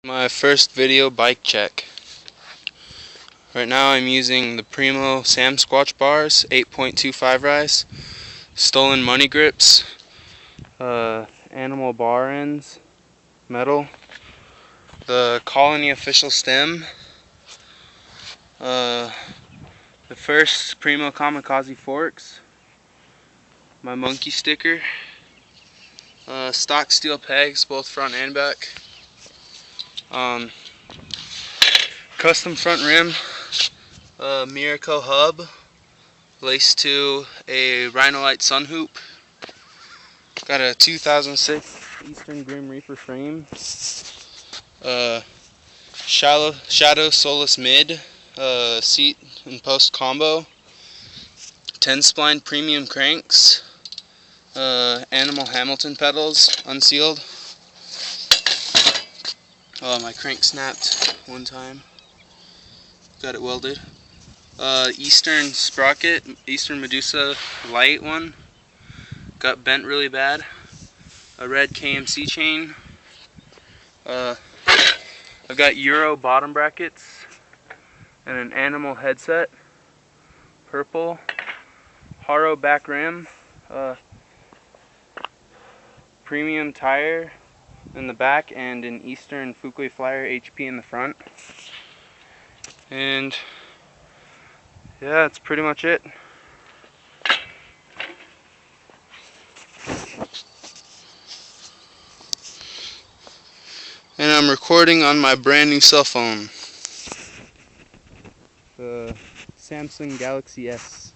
My first video bike check. Right now I'm using the Primo samsquanch bars, 8.25 rise, stolen money grips, animal bar ends, metal, the Colony official stem, the first Primo kamikaze forks, my monkey sticker, stock steel pegs, both front and back. Custom front rim, mirra hub, laced to a rhino sun hoop. Got a 2006 Eastern Grim Reaper frame. Shadow solus mid, seat and post combo. 10 spline premium cranks. Animal Hamilton pedals, unsealed. Oh, my crank snapped one time. Got it welded. Eastern sprocket, Eastern Medusa light one. Got bent really bad. A red KMC chain. I've got Euro bottom brackets and an animal headset. Purple. Haro back rim. Premium tire in the back and an Eastern Fuquay Flyer HP in the front. And yeah, that's pretty much it. And I'm recording on my brand new cell phone, the Samsung Galaxy S.